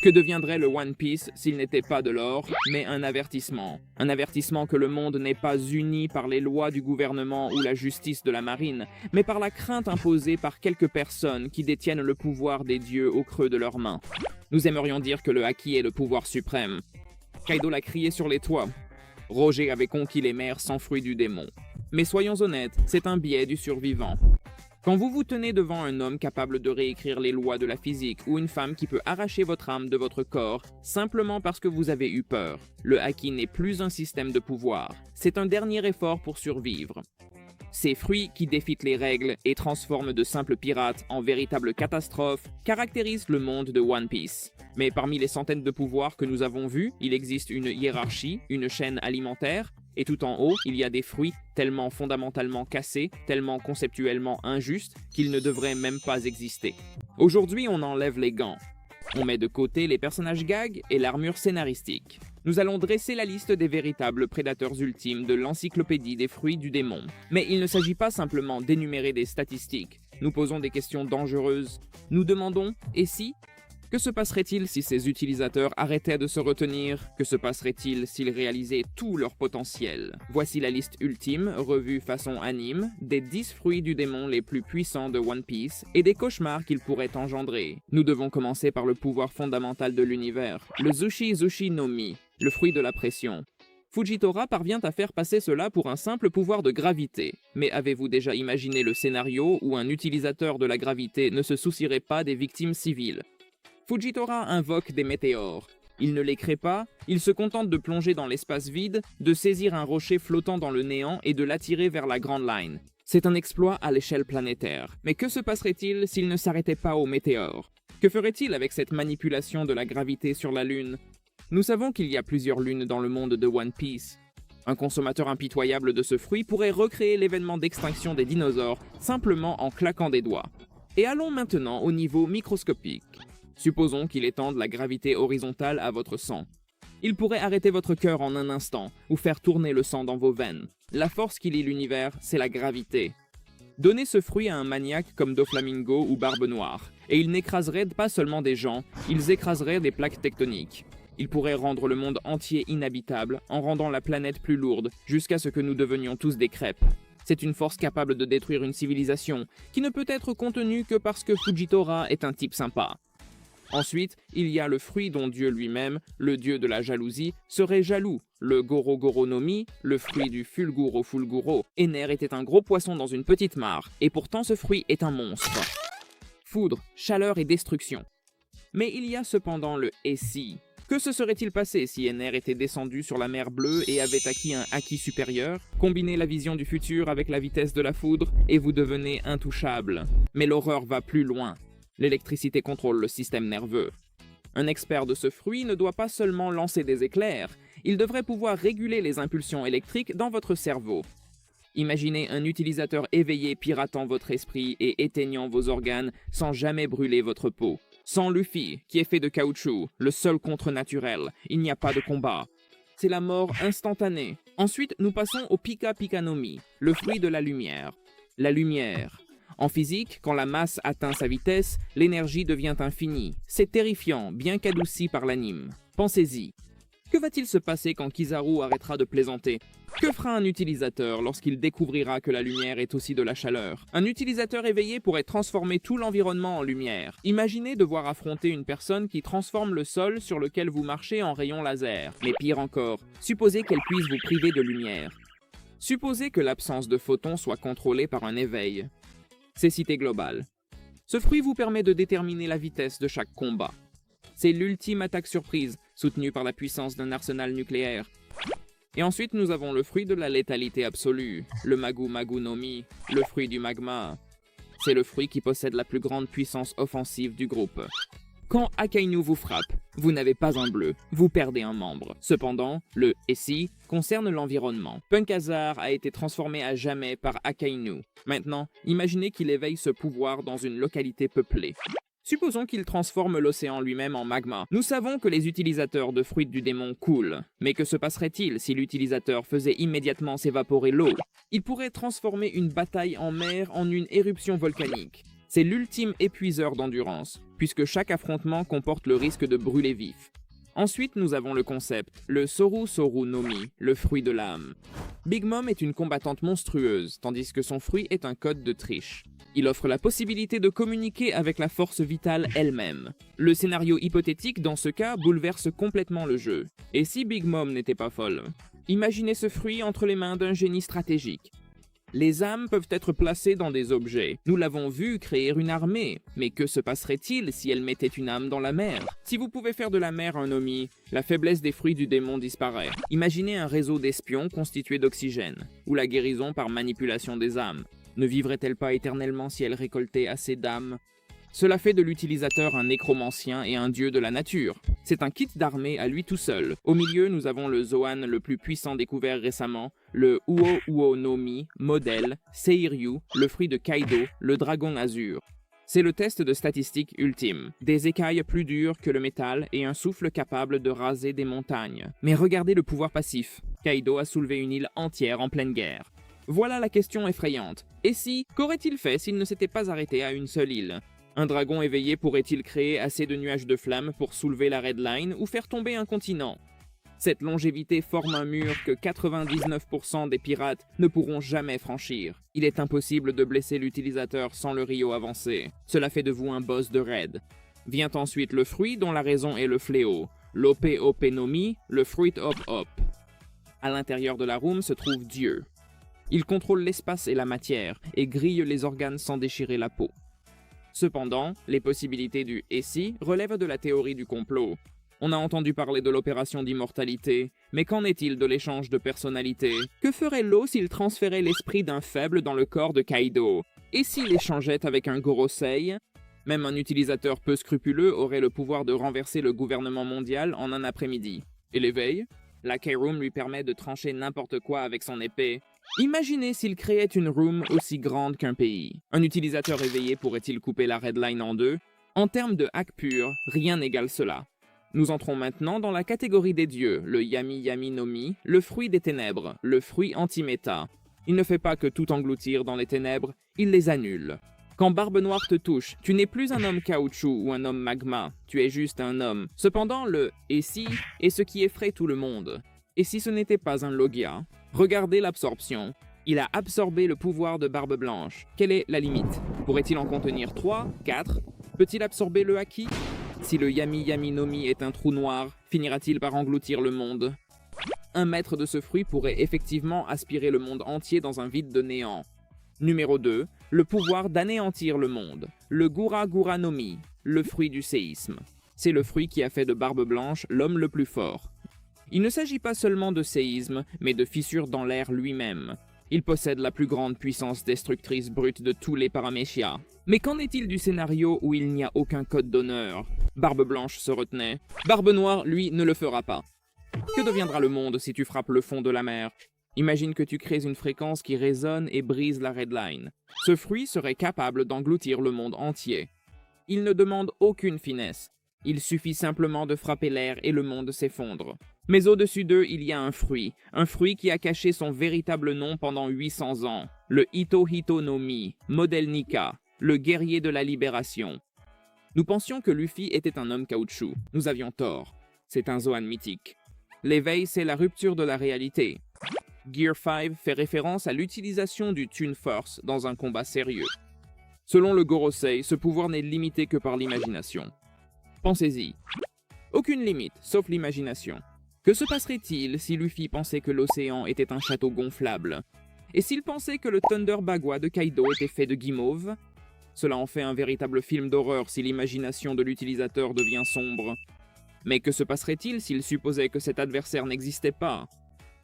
Que deviendrait le One Piece s'il n'était pas de l'or, mais un avertissement? Un avertissement que le monde n'est pas uni par les lois du gouvernement ou la justice de la marine, mais par la crainte imposée par quelques personnes qui détiennent le pouvoir des dieux au creux de leurs mains. Nous aimerions dire que le Haki est le pouvoir suprême. Kaido l'a crié sur les toits. Roger avait conquis les mers sans fruit du démon. Mais soyons honnêtes, c'est un biais du survivant. Quand vous vous tenez devant un homme capable de réécrire les lois de la physique ou une femme qui peut arracher votre âme de votre corps simplement parce que vous avez eu peur, le Haki n'est plus un système de pouvoir, c'est un dernier effort pour survivre. Ces fruits qui défient les règles et transforment de simples pirates en véritables catastrophes caractérisent le monde de One Piece. Mais parmi les centaines de pouvoirs que nous avons vus, il existe une hiérarchie, une chaîne alimentaire, et tout en haut, il y a des fruits tellement fondamentalement cassés, tellement conceptuellement injustes, qu'ils ne devraient même pas exister. Aujourd'hui, on enlève les gants. On met de côté les personnages gags et l'armure scénaristique. Nous allons dresser la liste des véritables prédateurs ultimes de l'encyclopédie des fruits du démon. Mais il ne s'agit pas simplement d'énumérer des statistiques. Nous posons des questions dangereuses. Nous demandons « et si ?» Que se passerait-il si ces utilisateurs arrêtaient de se retenir? Que se passerait-il s'ils réalisaient tout leur potentiel? Voici la liste ultime, revue façon anime, des 10 fruits du démon les plus puissants de One Piece et des cauchemars qu'ils pourraient engendrer. Nous devons commencer par le pouvoir fondamental de l'univers, le Zushi Zushi no Mi, le fruit de la pression. Fujitora parvient à faire passer cela pour un simple pouvoir de gravité. Mais avez-vous déjà imaginé le scénario où un utilisateur de la gravité ne se soucierait pas des victimes civiles? Fujitora invoque des météores. Il ne les crée pas, il se contente de plonger dans l'espace vide, de saisir un rocher flottant dans le néant et de l'attirer vers la Grand Line. C'est un exploit à l'échelle planétaire. Mais que se passerait-il s'il ne s'arrêtait pas aux météores? Que ferait-il avec cette manipulation de la gravité sur la Lune? Nous savons qu'il y a plusieurs lunes dans le monde de One Piece. Un consommateur impitoyable de ce fruit pourrait recréer l'événement d'extinction des dinosaures simplement en claquant des doigts. Et allons maintenant au niveau microscopique. Supposons qu'il étende la gravité horizontale à votre sang. Il pourrait arrêter votre cœur en un instant, ou faire tourner le sang dans vos veines. La force qui lie l'univers, c'est la gravité. Donnez ce fruit à un maniaque comme Doflamingo ou Barbe Noire, et ils n'écraseraient pas seulement des gens, ils écraseraient des plaques tectoniques. Ils pourraient rendre le monde entier inhabitable, en rendant la planète plus lourde, jusqu'à ce que nous devenions tous des crêpes. C'est une force capable de détruire une civilisation, qui ne peut être contenue que parce que Fujitora est un type sympa. Ensuite, il y a le fruit dont Dieu lui-même, le dieu de la jalousie, serait jaloux, le Goro Goro no Mi, le fruit du Fulguro Fulguro. Ener était un gros poisson dans une petite mare, et pourtant ce fruit est un monstre. Foudre, chaleur et destruction. Mais il y a cependant le « et si ». Que se serait-il passé si Ener était descendu sur la mer Bleue et avait acquis un Haki supérieur? Combinez la vision du futur avec la vitesse de la foudre, et vous devenez intouchable. Mais l'horreur va plus loin. L'électricité contrôle le système nerveux. Un expert de ce fruit ne doit pas seulement lancer des éclairs, il devrait pouvoir réguler les impulsions électriques dans votre cerveau. Imaginez un utilisateur éveillé piratant votre esprit et éteignant vos organes sans jamais brûler votre peau. Sans Luffy, qui est fait de caoutchouc, le seul contre naturel, il n'y a pas de combat. C'est la mort instantanée. Ensuite, nous passons au Pika Pika no Mi, le fruit de la lumière. La lumière. En physique, quand la masse atteint sa vitesse, l'énergie devient infinie. C'est terrifiant, bien qu'adouci par l'anime. Pensez-y. Que va-t-il se passer quand Kizaru arrêtera de plaisanter? Que fera un utilisateur lorsqu'il découvrira que la lumière est aussi de la chaleur? Un utilisateur éveillé pourrait transformer tout l'environnement en lumière. Imaginez devoir affronter une personne qui transforme le sol sur lequel vous marchez en rayons laser. Mais pire encore, supposez qu'elle puisse vous priver de lumière. Supposez que l'absence de photons soit contrôlée par un éveil. Cécité globale. Ce fruit vous permet de déterminer la vitesse de chaque combat. C'est l'ultime attaque surprise, soutenue par la puissance d'un arsenal nucléaire. Et ensuite, nous avons le fruit de la létalité absolue, le Magu Magu no Mi, le fruit du magma. C'est le fruit qui possède la plus grande puissance offensive du groupe. Quand Akainu vous frappe, vous n'avez pas un bleu, vous perdez un membre. Cependant, le « et si » concerne l'environnement. Punk Hazard a été transformé à jamais par Akainu. Maintenant, imaginez qu'il éveille ce pouvoir dans une localité peuplée. Supposons qu'il transforme l'océan lui-même en magma. Nous savons que les utilisateurs de fruits du démon coulent. Mais que se passerait-il si l'utilisateur faisait immédiatement s'évaporer l'eau? Il pourrait transformer une bataille en mer en une éruption volcanique. C'est l'ultime épuiseur d'endurance, puisque chaque affrontement comporte le risque de brûler vif. Ensuite, nous avons le concept, le Soru Soru no Mi, le fruit de l'âme. Big Mom est une combattante monstrueuse, tandis que son fruit est un code de triche. Il offre la possibilité de communiquer avec la force vitale elle-même. Le scénario hypothétique, dans ce cas, bouleverse complètement le jeu. Et si Big Mom n'était pas folle? Imaginez ce fruit entre les mains d'un génie stratégique. Les âmes peuvent être placées dans des objets. Nous l'avons vu créer une armée. Mais que se passerait-il si elle mettait une âme dans la mer? Si vous pouvez faire de la mer un Omi, la faiblesse des fruits du démon disparaît. Imaginez un réseau d'espions constitué d'oxygène, ou la guérison par manipulation des âmes. Ne vivrait-elle pas éternellement si elle récoltait assez d'âmes? Cela fait de l'utilisateur un nécromancien et un dieu de la nature. C'est un kit d'armée à lui tout seul. Au milieu, nous avons le Zoan le plus puissant découvert récemment, le Uo Uo no Mi, modèle, Seiryu, le fruit de Kaido, le dragon azur. C'est le test de statistique ultime. Des écailles plus dures que le métal et un souffle capable de raser des montagnes. Mais regardez le pouvoir passif. Kaido a soulevé une île entière en pleine guerre. Voilà la question effrayante. Et si, qu'aurait-il fait s'il ne s'était pas arrêté à une seule île? Un dragon éveillé pourrait-il créer assez de nuages de flammes pour soulever la Red Line ou faire tomber un continent? Cette longévité forme un mur que 99% des pirates ne pourront jamais franchir. Il est impossible de blesser l'utilisateur sans le Rio avancé. Cela fait de vous un boss de raid. Vient ensuite le fruit dont la raison est le fléau, l'Ope Ope no Mi, le Fruit Hop Hop. À l'intérieur de la room se trouve Dieu. Il contrôle l'espace et la matière et grille les organes sans déchirer la peau. Cependant, les possibilités du « et si » relèvent de la théorie du complot. On a entendu parler de l'opération d'immortalité, mais qu'en est-il de l'échange de personnalité? Que ferait l'eau s'il transférait l'esprit d'un faible dans le corps de Kaido? Et s'il échangeait avec un Gorosei? Même un utilisateur peu scrupuleux aurait le pouvoir de renverser le gouvernement mondial en un après-midi. Et l'éveil? La K-Room lui permet de trancher n'importe quoi avec son épée. Imaginez s'il créait une room aussi grande qu'un pays. Un utilisateur éveillé pourrait-il couper la Red Line en deux? En termes de hack pur, rien n'égale cela. Nous entrons maintenant dans la catégorie des dieux, le Yami Yami no Mi, le fruit des ténèbres, le fruit anti-méta. Il ne fait pas que tout engloutir dans les ténèbres, il les annule. Quand Barbe Noire te touche, tu n'es plus un homme caoutchouc ou un homme magma, tu es juste un homme. Cependant, le « et si » est ce qui effraie tout le monde. Et si ce n'était pas un Logia? Regardez l'absorption. Il a absorbé le pouvoir de Barbe Blanche. Quelle est la limite? Pourrait-il en contenir 3, 4? Peut-il absorber le Haki? Si le Yami Yami no Mi est un trou noir, finira-t-il par engloutir le monde? Un maître de ce fruit pourrait effectivement aspirer le monde entier dans un vide de néant. Numéro 2, le pouvoir d'anéantir le monde. Le Gura Gura no Mi, le fruit du séisme. C'est le fruit qui a fait de Barbe Blanche l'homme le plus fort. Il ne s'agit pas seulement de séisme, mais de fissures dans l'air lui-même. Il possède la plus grande puissance destructrice brute de tous les paraméchias. Mais qu'en est-il du scénario où il n'y a aucun code d'honneur? Barbe Blanche se retenait. Barbe Noire, lui, ne le fera pas. Que deviendra le monde si tu frappes le fond de la mer? Imagine que tu crées une fréquence qui résonne et brise la Red Line. Ce fruit serait capable d'engloutir le monde entier. Il ne demande aucune finesse. Il suffit simplement de frapper l'air et le monde s'effondre. Mais au-dessus d'eux, il y a un fruit qui a caché son véritable nom pendant 800 ans. Le Hito Hito no Mi, modèle Nika, le guerrier de la libération. Nous pensions que Luffy était un homme caoutchouc. Nous avions tort. C'est un Zoan mythique. L'éveil, c'est la rupture de la réalité. Gear 5 fait référence à l'utilisation du Tune Force dans un combat sérieux. Selon le Gorosei, ce pouvoir n'est limité que par l'imagination. Pensez-y. Aucune limite, sauf l'imagination. Que se passerait-il si Luffy pensait que l'océan était un château gonflable? Et s'il pensait que le Thunder Bagua de Kaido était fait de guimauve? Cela en fait un véritable film d'horreur si l'imagination de l'utilisateur devient sombre. Mais que se passerait-il s'il supposait que cet adversaire n'existait pas?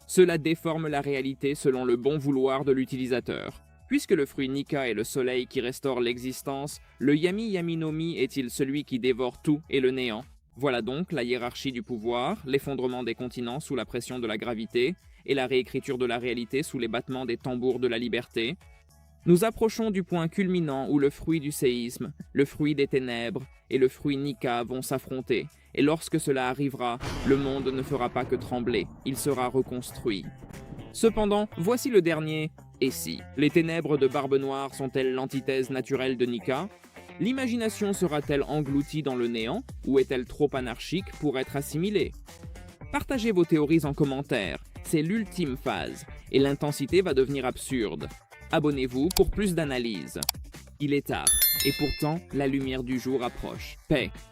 Cela déforme la réalité selon le bon vouloir de l'utilisateur. Puisque le fruit Nika est le soleil qui restaure l'existence, le Yami Yami no Mi est-il celui qui dévore tout et le néant? Voilà donc la hiérarchie du pouvoir, l'effondrement des continents sous la pression de la gravité, et la réécriture de la réalité sous les battements des tambours de la liberté. Nous approchons du point culminant où le fruit du séisme, le fruit des ténèbres et le fruit Nika vont s'affronter, et lorsque cela arrivera, le monde ne fera pas que trembler, il sera reconstruit. Cependant, voici le dernier Et si les ténèbres de Barbe Noire sont-elles l'antithèse naturelle de Nika? L'imagination sera-t-elle engloutie dans le néant ou est-elle trop anarchique pour être assimilée? Partagez vos théories en commentaire, c'est l'ultime phase, et l'intensité va devenir absurde. Abonnez-vous pour plus d'analyses. Il est tard, et pourtant la lumière du jour approche. Paix.